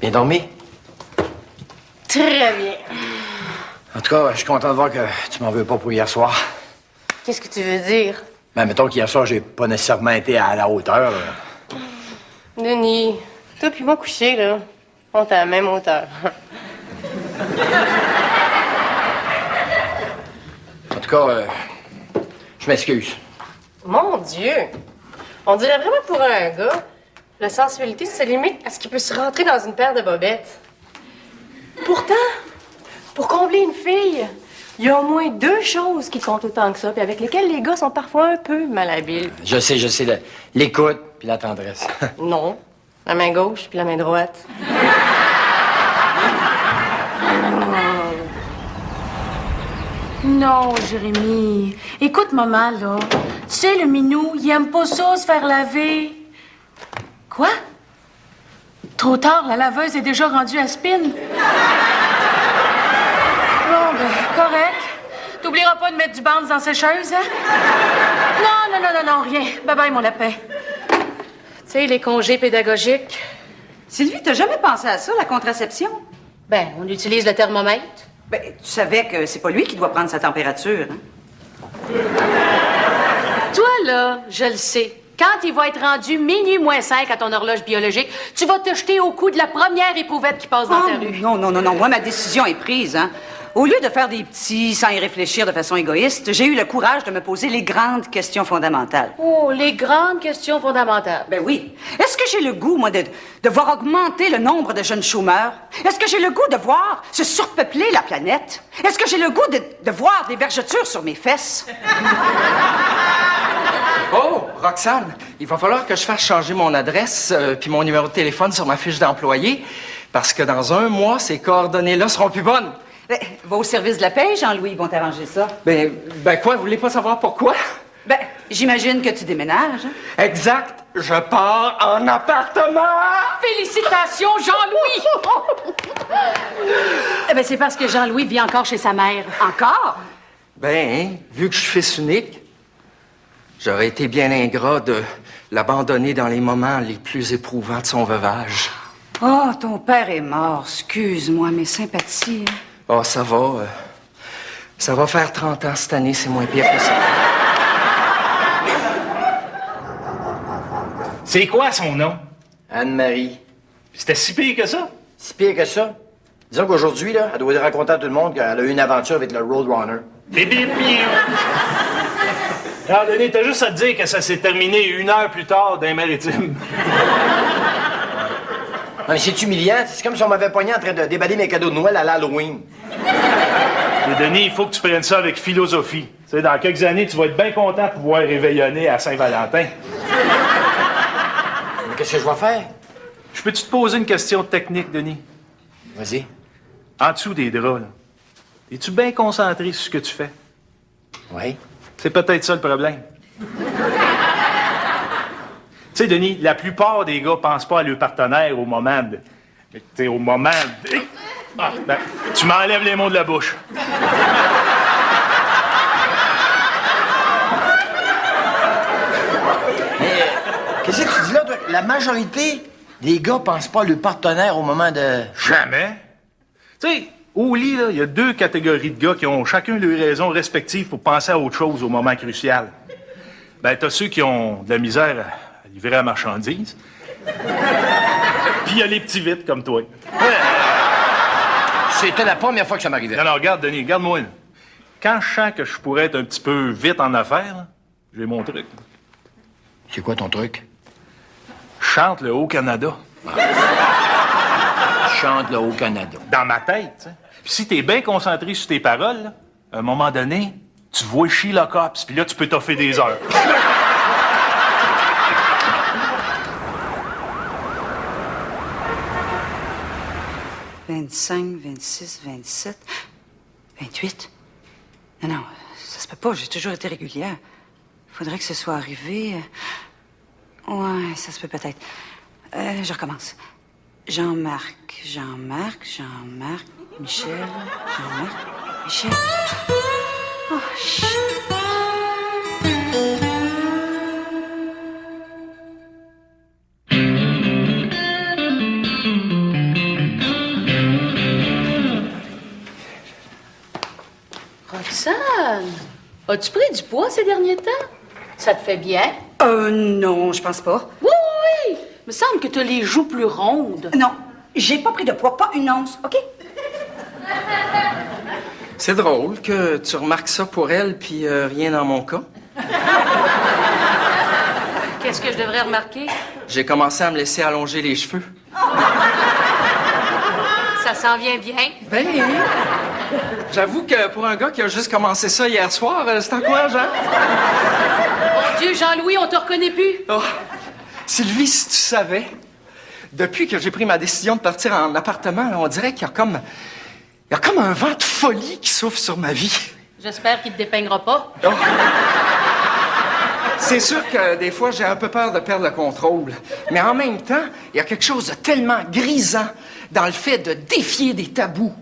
Bien dormi? Très bien. En tout cas, je suis content de voir que tu m'en veux pas pour hier soir. Qu'est-ce que tu veux dire? Ben, mettons qu'hier soir, j'ai pas nécessairement été à la hauteur. Là. Denis, toi puis moi couchés, là, on est à la même hauteur. En tout cas, je m'excuse. Mon Dieu! On dirait vraiment pour un gars, la sensualité se limite à ce qui peut se rentrer dans une paire de bobettes. Pourtant, pour combler une fille, il y a au moins 2 choses qui comptent autant que ça, puis avec lesquelles les gars sont parfois un peu malhabiles. Je sais, l'écoute puis la tendresse. Non, la main gauche puis la main droite. Non, Jérémy. Écoute, maman, là. Tu sais, le minou, il aime pas ça, se faire laver. Quoi? Trop tard, la laveuse est déjà rendue à spin. Bon, ben, correct. T'oublieras pas de mettre du bandes dans la sécheuse, hein? Non, rien. Bye-bye, mon lapin. Tu sais, les congés pédagogiques. Sylvie, t'as jamais pensé à ça, la contraception? Ben, on utilise le thermomètre. Ben, tu savais que c'est pas lui qui doit prendre sa température, hein? Toi, là, je le sais. Quand il va être rendu minuit moins 5 à ton horloge biologique, tu vas te jeter au cou de la première éprouvette qui passe dans ta rue. Non. Moi, ma décision est prise, hein. Au lieu de faire des petits sans y réfléchir de façon égoïste, j'ai eu le courage de me poser les grandes questions fondamentales. Oh, les grandes questions fondamentales. Ben oui. Est-ce que j'ai le goût, moi, de voir augmenter le nombre de jeunes chômeurs? Est-ce que j'ai le goût de voir se surpeupler la planète? Est-ce que j'ai le goût de voir des vergetures sur mes fesses? Oh, Roxane, il va falloir que je fasse changer mon adresse puis mon numéro de téléphone sur ma fiche d'employé parce que dans 1 mois, ces coordonnées-là seront plus bonnes. Ben, va au service de la paie, Jean-Louis, ils vont t'arranger ça. Ben quoi, vous voulez pas savoir pourquoi? Ben, j'imagine que tu déménages, hein? Exact, je pars en appartement! Félicitations, Jean-Louis! Eh ben, c'est parce que Jean-Louis vit encore chez sa mère. Encore? Ben, vu que je suis fils unique, j'aurais été bien ingrat de l'abandonner dans les moments les plus éprouvants de son veuvage. Oh, ton père est mort. Excuse-moi, mes sympathies. Hein? Oh, ça va. Ça va faire 30 ans cette année, c'est moins pire que ça. C'est quoi son nom? Anne-Marie. C'était si pire que ça? Si pire que ça? Disons qu'aujourd'hui, là, elle doit raconter à tout le monde qu'elle a eu une aventure avec le Roadrunner. Bip, bip, bip. Alors, Denis, t'as juste à te dire que ça s'est terminé 1 heure plus tard dans les Maritimes. Non, mais c'est humiliant. C'est comme si on m'avait pogné en train de déballer mes cadeaux de Noël à l'Halloween. Et Denis, il faut que tu prennes ça avec philosophie. Tu sais, dans quelques années, tu vas être bien content de pouvoir réveillonner à Saint-Valentin. Mais qu'est-ce que je vais faire? Je peux-tu te poser une question technique, Denis? Vas-y. En dessous des draps, là, es-tu bien concentré sur ce que tu fais? Oui. C'est peut-être ça le problème. Tu sais, Denis, la plupart des gars pensent pas à leur partenaire au moment de... Tu sais, au moment de... Ah, ben, tu m'enlèves les mots de la bouche. Mais qu'est-ce que tu dis là, toi? La majorité des gars pensent pas à leur partenaire au moment de... Jamais. Tu sais, au lit, là, il y a 2 catégories de gars qui ont chacun leurs raisons respectives pour penser à autre chose au moment crucial. Ben, t'as ceux qui ont de la misère à livrer la marchandise. Puis il y a les petits vites comme toi. C'était la première fois que ça m'arrivait. Non, regarde, Denis, regarde-moi. Là. Quand je sens que je pourrais être un petit peu vite en affaires, là, j'ai mon truc. C'est quoi ton truc? Je chante le Haut-Canada. Je chante le Haut-Canada. Dans ma tête, tu sais. Puis si t'es bien concentré sur tes paroles, là, à un moment donné, tu vois Sheila Cops, puis là, tu peux t'offrir des heures. 25, 26, 27, 28. Non, ça se peut pas. J'ai toujours été régulière. Faudrait que ce soit arrivé. Ouais, ça se peut peut-être. Je recommence. Jean-Marc, Michel, Michel. Oh, chut. Roxane, as-tu pris du poids ces derniers temps? Ça te fait bien? Non, je pense pas. Oui, oui, oui. Me semble que tu as les joues plus rondes. Non, j'ai pas pris de poids, pas une once, OK? C'est drôle que tu remarques ça pour elle, puis rien dans mon cas. Qu'est-ce que je devrais remarquer? J'ai commencé à me laisser allonger les cheveux. Ça s'en vient bien. Ben, j'avoue que pour un gars qui a juste commencé ça hier soir, c'est encourageant. Mon Dieu, Jean-Louis, on te reconnaît plus. Oh, Sylvie, si tu savais, depuis que j'ai pris ma décision de partir en appartement, on dirait qu'il y a comme un vent de folie qui souffle sur ma vie. J'espère qu'il te dépeignera pas. Oh. C'est sûr que des fois, j'ai un peu peur de perdre le contrôle. Mais en même temps, il y a quelque chose de tellement grisant dans le fait de défier des tabous,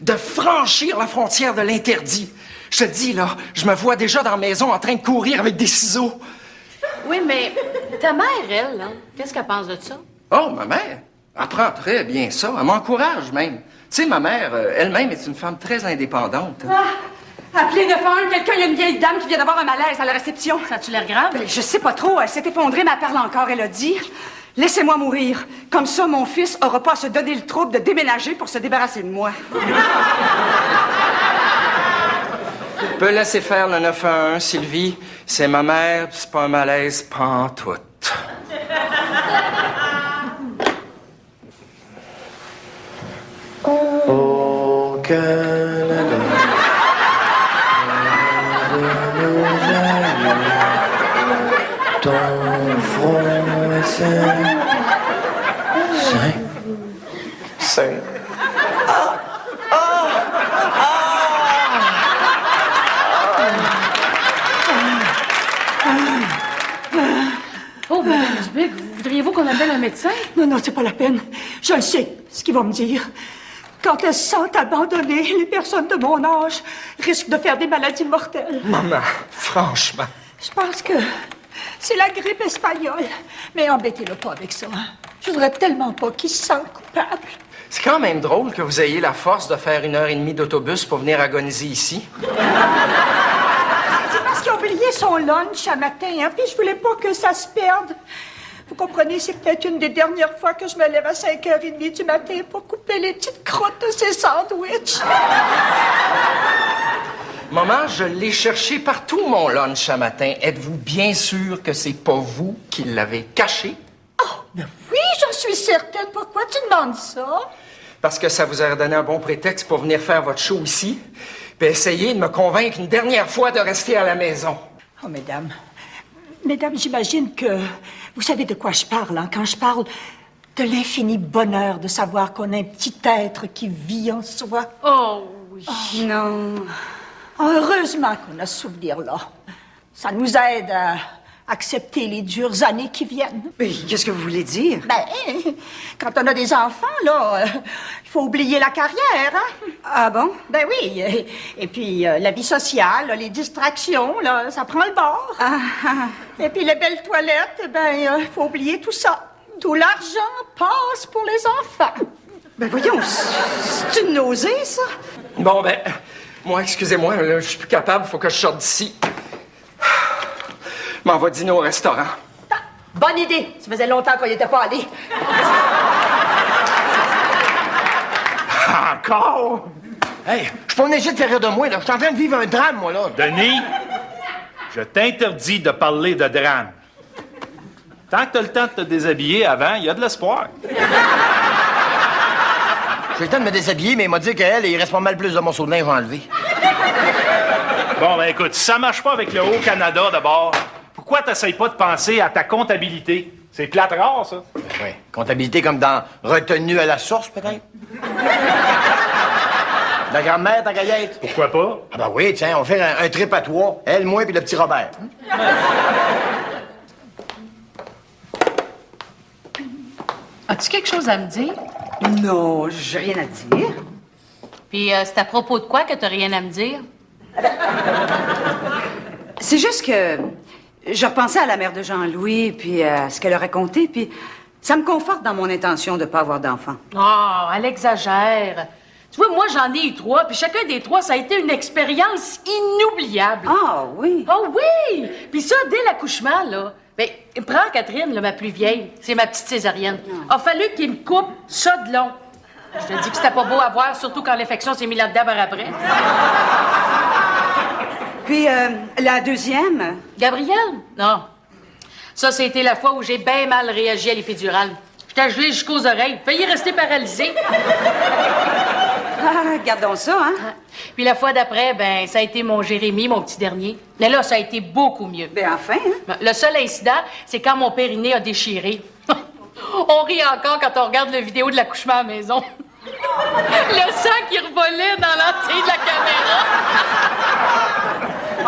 de franchir la frontière de l'interdit. Je te dis, là, je me vois déjà dans la maison en train de courir avec des ciseaux. Oui, mais ta mère, elle, là, qu'est-ce qu'elle pense de ça? Oh, ma mère, elle prend très bien ça. Elle m'encourage même. Tu sais, ma mère, elle-même, est une femme très indépendante. Appelez 911, quelqu'un, il y a une vieille dame qui vient d'avoir un malaise à la réception. Ça a-tu l'air grave? Ben, je sais pas trop, elle s'est effondrée, mais elle parle encore. Elle a dit « Laissez-moi mourir. Comme ça, mon fils aura pas à se donner le trouble de déménager pour se débarrasser de moi. » Tu peux laisser faire le 911, Sylvie. C'est ma mère, puis c'est pas un malaise pantoute. Au Canada, ton front est sain. Sain. Oh, Madame Usbek, voudriez-vous qu'on appelle un médecin? Non, non, c'est pas la peine. Je le sais, ce qu'ils vont me dire. Quand elles se sentent abandonnées, les personnes de mon âge risquent de faire des maladies mortelles. Maman, franchement. Je pense que c'est la grippe espagnole. Mais embêtez-le pas avec ça. Je voudrais tellement pas qu'il se sente coupable. C'est quand même drôle que vous ayez la force de faire 1h30 d'autobus pour venir agoniser ici. C'est parce qu'il a oublié son lunch à matin, hein, puis je voulais pas que ça se perde. Vous comprenez, c'est peut-être une des dernières fois que je me lève à 5h30 du matin pour couper les petites croûtes de ces sandwichs. Maman, je l'ai cherché partout, mon lunch ce matin. Êtes-vous bien sûr que c'est pas vous qui l'avez caché? Oh, ben oui, j'en suis certaine. Pourquoi tu demandes ça? Parce que ça vous aurait donné un bon prétexte pour venir faire votre show ici, puis essayer de me convaincre une dernière fois de rester à la maison. Oh, mesdames, j'imagine que vous savez de quoi je parle, hein, quand je parle de l'infini bonheur de savoir qu'on a un petit être qui vit en soi. Oh, oui. Oh, non. Heureusement qu'on a ce souvenir-là. Ça nous aide à accepter les dures années qui viennent. Mais qu'est-ce que vous voulez dire? Ben, quand on a des enfants, là, il faut oublier la carrière, hein? Ah bon? Ben oui. Et puis, la vie sociale, là, les distractions, là, ça prend le bord. Et puis, les belles toilettes, ben, il faut oublier tout ça. Tout l'argent passe pour les enfants. Ben voyons, c'est une nausée, ça? Bon, ben, moi, excusez-moi, là, je suis plus capable, faut que je sorte d'ici. M'en va dîner au restaurant. Ah, bonne idée. Ça faisait longtemps qu'on n'y était pas allé. Encore? Hey, je suis pas venu ici de faire rire de moi, là. Je suis en train de vivre un drame, moi, là. Denis, je t'interdis de parler de drame. Tant que t'as le temps de te déshabiller avant, il y a de l'espoir. J'ai le temps de me déshabiller, mais il m'a dit qu'elle, il reste pas mal plus de morceaux de linge à enlever. Bon, ben écoute, si ça marche pas avec le Haut-Canada d'abord, pourquoi t'essayes pas de penser à ta comptabilité? C'est plate rare, ça. Oui. Comptabilité comme dans retenue à la source, peut-être? La grand-mère, ta gaillette? Pourquoi pas? Ah ben oui, tiens, on va faire un trip à trois. Elle, moi, puis le petit Robert. As-tu quelque chose à me dire? Non, j'ai rien à dire. Puis c'est à propos de quoi que t'as rien à me dire? C'est juste que je repensais à la mère de Jean-Louis, puis à ce qu'elle a raconté, puis ça me conforte dans mon intention de ne pas avoir d'enfant. Oh, elle exagère. Tu vois, moi, j'en ai eu 3, puis chacun des 3, ça a été une expérience inoubliable. Ah, oui. Oh oui! Puis ça, dès l'accouchement, là, ben, prends Catherine, là, ma plus vieille, c'est ma petite césarienne. A fallu qu'il me coupe ça de long. Je te dis que c'était pas beau à voir, surtout quand l'infection s'est mise là-dedans par après. Puis, la deuxième? Gabrielle? Non. Ça, c'était la fois où j'ai bien mal réagi à l'épidurale. J'étais gelée jusqu'aux oreilles, failli rester paralysée. Ah, gardons ça, hein? Puis la fois d'après, ben, ça a été mon Jérémy, mon petit dernier. Mais là, ça a été beaucoup mieux. Ben, enfin, hein? Le seul incident, c'est quand mon périnée a déchiré. On rit encore quand on regarde la vidéo de l'accouchement à la maison. Le sang qui revolait dans l'entier de la caméra.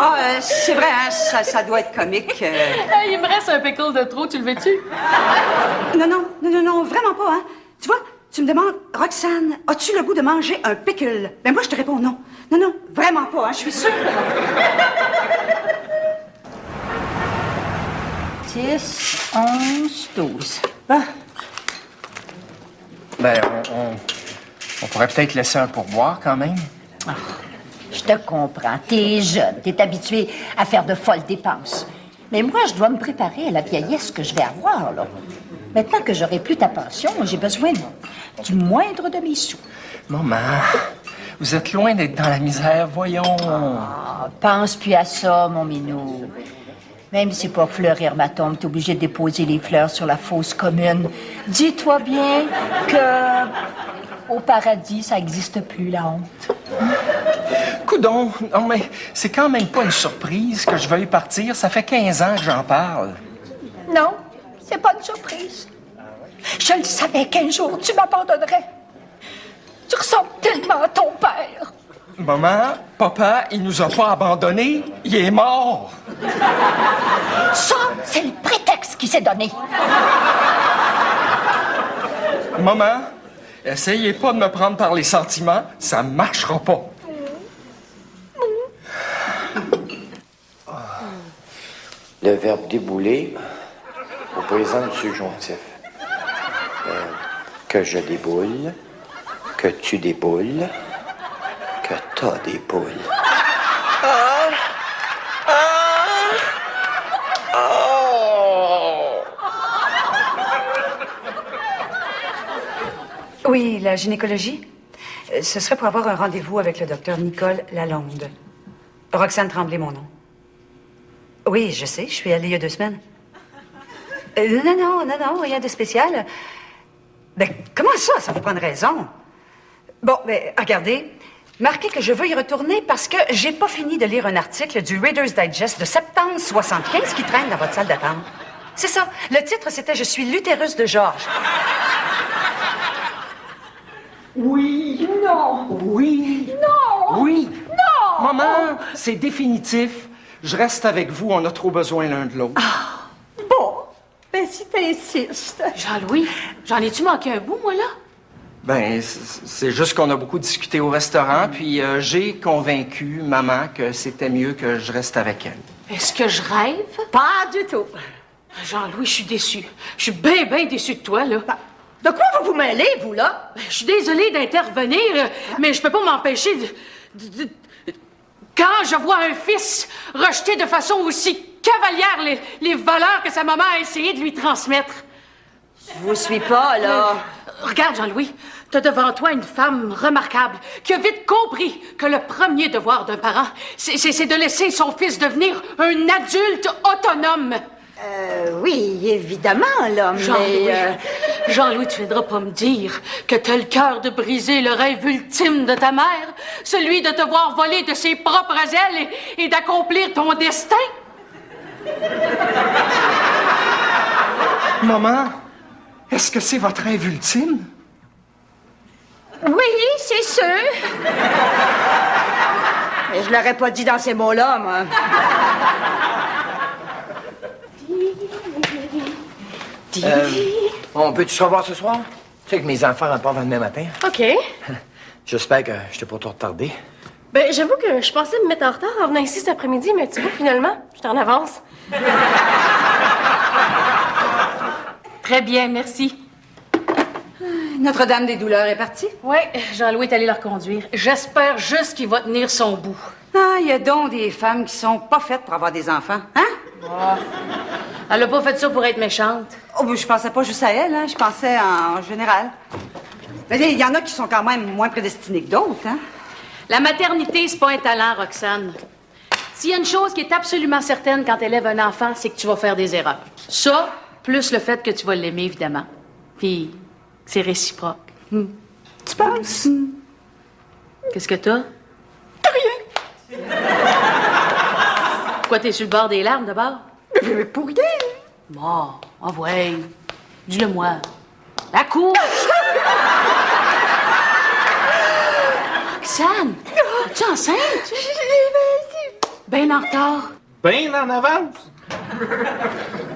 Ah, c'est vrai, hein? Ça doit être comique. Hey, il me reste un pickle de trop, tu le veux-tu? Non, vraiment pas, hein? Tu vois, tu me demandes, Roxane, as-tu le goût de manger un pickle? Ben, moi, je te réponds non. Non, vraiment pas, hein? Je suis sûre. 10, 11, 12. Ah, Ben, on pourrait peut-être laisser un pourboire quand même. je te comprends. T'es jeune, t'es habitué à faire de folles dépenses. Mais moi, je dois me préparer à la vieillesse que je vais avoir, là. Maintenant que j'aurai plus ta pension, j'ai besoin du moindre de mes sous. Maman, vous êtes loin d'être dans la misère, voyons. Ah, pense plus à ça, mon minou. Même si pour fleurir ma tombe, t'es obligé de déposer les fleurs sur la fosse commune. Dis-toi bien que au paradis, ça n'existe plus, la honte. Coudon, non mais c'est quand même pas une surprise que je veuille partir. Ça fait 15 ans que j'en parle. Non, c'est pas une surprise. Je le savais qu'un jour, tu m'abandonnerais. Tu ressembles tellement à ton père. Maman, papa, il nous a pas abandonnés. Il est mort. Ça, c'est le prétexte qui s'est donné. Maman, essayez pas de me prendre par les sentiments. Ça marchera pas. Le verbe débouler au présent du subjonctif. Que je déboule, que tu déboules, que t'as des poules. Oui, la gynécologie. Ce serait pour avoir un rendez-vous avec le docteur Nicole Lalonde. Roxane Tremblay, mon nom. Oui, je sais, je suis allée il y a 2 semaines. Non, rien de spécial. Ben, comment ça? Ça vous prend une raison. Bon, ben, regardez. Marquez que je veux y retourner parce que j'ai pas fini de lire un article du Reader's Digest de septembre 75 qui traîne dans votre salle d'attente. C'est ça. Le titre, c'était « Je suis l'utérus de Georges ». Oui. Non. Oui. Non. Oui. Non. Maman, c'est définitif. Je reste avec vous. On a trop besoin l'un de l'autre. Bon, ben si t'insistes. Jean-Louis, j'en ai-tu manqué un bout, moi, là? Ben, c'est juste qu'on a beaucoup discuté au restaurant, puis j'ai convaincu maman que c'était mieux que je reste avec elle. Est-ce que je rêve? Pas du tout. Jean-Louis, je suis déçue. Je suis bien déçue de toi, là. De quoi vous vous mêlez, vous, là? Je suis désolée d'intervenir, mais je peux pas m'empêcher de... Quand je vois un fils rejeter de façon aussi cavalière les valeurs que sa maman a essayé de lui transmettre. Je vous suis pas, là. Regarde, Jean-Louis, t'as devant toi une femme remarquable qui a vite compris que le premier devoir d'un parent, c'est de laisser son fils devenir un adulte autonome. Oui, évidemment, là, Jean-Louis, mais... Jean-Louis, tu viendras pas me dire que t'as le cœur de briser le rêve ultime de ta mère, celui de te voir voler de ses propres ailes et d'accomplir ton destin. Maman, est-ce que c'est votre rêve ultime? Oui, c'est sûr. Mais je l'aurais pas dit dans ces mots-là, moi. On peut-tu se revoir ce soir? Tu sais que mes enfants repartent demain matin. OK. J'espère que je t'ai pas trop retardé. Ben, j'avoue que je pensais me mettre en retard en venant ici cet après-midi, mais tu vois, finalement, je suis en avance. Très bien, merci. Notre-Dame-des-Douleurs est partie? Oui, Jean-Louis est allé la reconduire. J'espère juste qu'il va tenir son bout. Ah, il y a donc des femmes qui sont pas faites pour avoir des enfants, hein? Elle a pas fait ça pour être méchante. Oh, ben, je pensais pas juste à elle, hein? Je pensais en général. Mais il y en a qui sont quand même moins prédestinés que d'autres, hein? La maternité, c'est pas un talent, Roxane. S'il y a une chose qui est absolument certaine quand tu élèves un enfant, c'est que tu vas faire des erreurs. Ça, plus le fait que tu vas l'aimer, évidemment. Puis, c'est réciproque. Tu penses? Qu'est-ce que t'as? Rien. Pourquoi t'es sur le bord des larmes, d'abord? Mais pour rien. Bon, ah ouais. Dis-le-moi. La couche! Roxane, es-tu enceinte? Ben en retard. Ben en avance.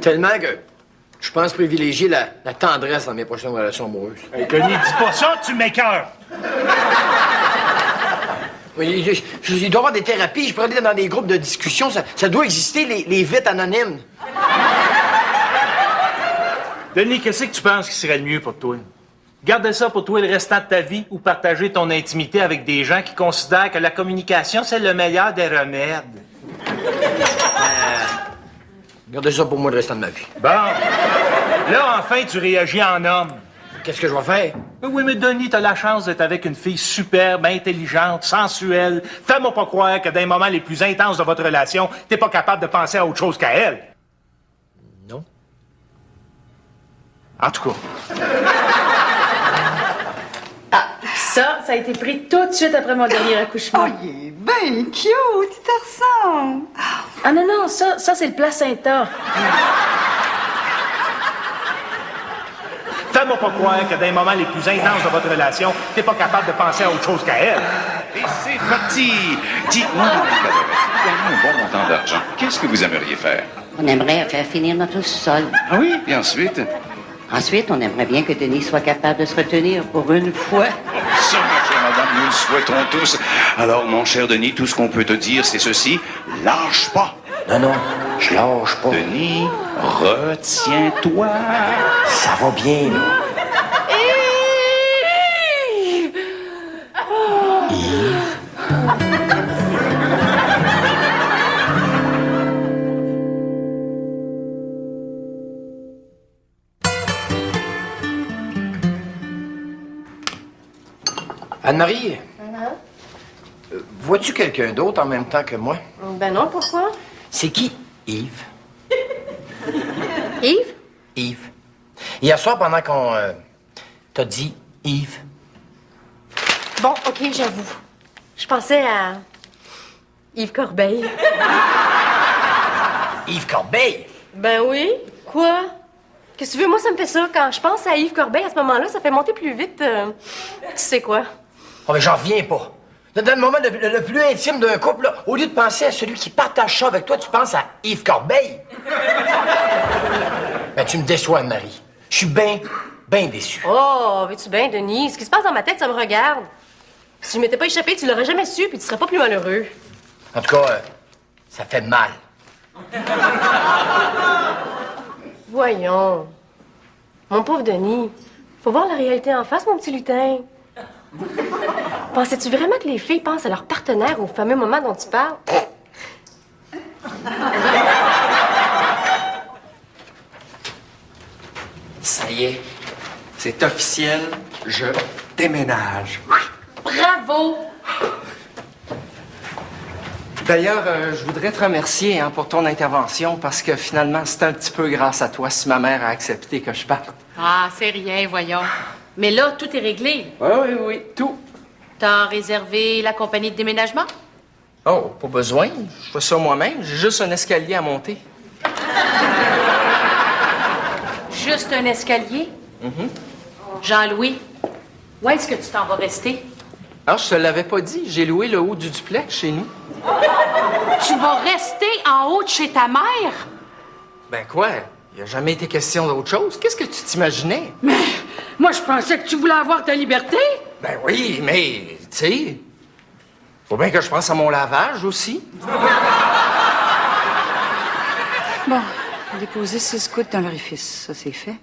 Tellement que je pense privilégier la tendresse dans mes prochaines relations amoureuses. Hey, Denis, dis pas ça, tu m'écœures. Oui, il doit y avoir des thérapies. Je pourrais aller dans des groupes de discussion. Ça doit exister, les vites anonymes. Denis, qu'est-ce que tu penses qui serait le mieux pour toi? Garder ça pour toi le restant de ta vie ou partager ton intimité avec des gens qui considèrent que la communication, c'est le meilleur des remèdes? Gardez ça pour moi le restant de ma vie. Bon. Là, enfin, tu réagis en homme. Qu'est-ce que je vais faire? Oui, mais Denis, t'as la chance d'être avec une fille superbe, intelligente, sensuelle. Fais-moi pas croire que dans les moments les plus intenses de votre relation, t'es pas capable de penser à autre chose qu'à elle. Non. En tout cas. Ça a été pris tout de suite après mon dernier accouchement. Oh, il est bien cute, il te ressemble. Ah non, ça c'est le placenta. Fais-moi pas croire que dans les moments les plus intenses de votre relation, t'es pas capable de penser à autre chose qu'à elle. Et c'est parti! Dites-moi, gagnez un bon montant d'argent. Qu'est-ce que vous aimeriez faire? On aimerait faire finir notre sous-sol. Ah oui? Et ensuite? Ensuite, on aimerait bien que Denis soit capable de se retenir pour une fois. Ça, ma chère madame, nous le souhaitons tous. Alors, mon cher Denis, tout ce qu'on peut te dire, c'est ceci. Lâche pas! Non, je lâche pas. Denis, retiens-toi. Ça va bien, là. Anne-Marie, vois-tu quelqu'un d'autre en même temps que moi? Ben non, pourquoi? C'est qui, Yves? Yves? Yves. Hier soir, pendant qu'on t'a dit Yves. Bon, OK, j'avoue. Je pensais à Yves Corbeil. Yves Corbeil? Ben oui. Quoi? Qu'est-ce que tu veux? Moi, ça me fait ça. Quand je pense à Yves Corbeil, à ce moment-là, ça fait monter plus vite. Tu sais quoi? Oh, mais j'en reviens pas. Dans le moment le plus intime d'un couple, là, au lieu de penser à celui qui partage ça avec toi, tu penses à Yves Corbeil. Ben, tu me déçois, Anne-Marie. Je suis bien déçu. Oh, veux-tu bien, Denis? Ce qui se passe dans ma tête, ça me regarde. Si je m'étais pas échappé, tu l'aurais jamais su, puis tu serais pas plus malheureux. En tout cas, ça fait mal. Voyons. Mon pauvre Denis, faut voir la réalité en face, mon petit lutin. Pensais-tu vraiment que les filles pensent à leur partenaire au fameux moment dont tu parles? Ça y est, c'est officiel, je déménage. Bravo! D'ailleurs, je voudrais te remercier pour ton intervention parce que finalement, c'est un petit peu grâce à toi si ma mère a accepté que je parte. Ah, c'est rien, voyons. Mais là, tout est réglé. Oui, tout. T'as réservé la compagnie de déménagement? Oh, pas besoin. Je fais ça moi-même. J'ai juste un escalier à monter. Juste un escalier? Jean-Louis, où est-ce que tu t'en vas rester? Alors, je te l'avais pas dit. J'ai loué le haut du duplex chez nous. Tu vas rester en haut de chez ta mère? Ben quoi? Il n'y a jamais été question d'autre chose. Qu'est-ce que tu t'imaginais? Mais moi, je pensais que tu voulais avoir ta liberté. Ben oui, mais, tu sais, faut bien que je pense à mon lavage aussi. Bon, déposer 6 gouttes dans l'orifice, ça c'est fait.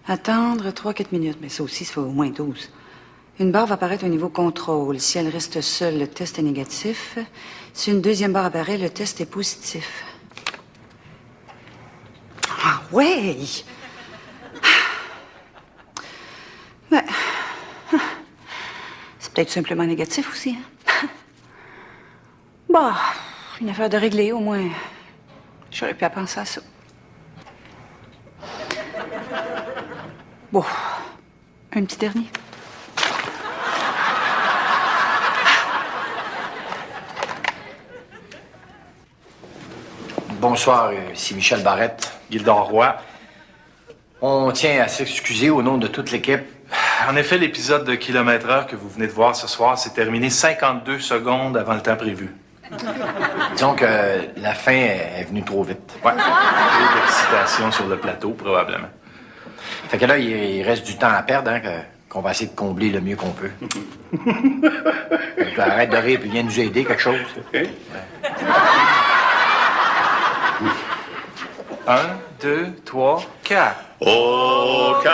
Attendre 3-4 minutes, mais ça aussi, ça fait au moins 12. Une barre va apparaître au niveau contrôle. Si elle reste seule, le test est négatif. Si une deuxième barre apparaît, le test est positif. Ah ouais! Ben, c'est peut-être simplement négatif aussi, hein? Bah, une affaire de régler, au moins. J'aurais pu penser à ça. Bon, un petit dernier. Bonsoir, ici Michel Barrette. Gildor Roy. On tient à s'excuser au nom de toute l'équipe. En effet, l'épisode de Kilomètre-heure que vous venez de voir ce soir s'est terminé 52 secondes avant le temps prévu. Disons que la fin est venue trop vite. Ouais. Peu d'excitation sur le plateau, probablement. Fait que là, il reste du temps à perdre, hein, qu'on va essayer de combler le mieux qu'on peut. Fait que arrête de rire puis viens nous aider, quelque chose. Okay. 1, 2, 3, 4. Au Canada,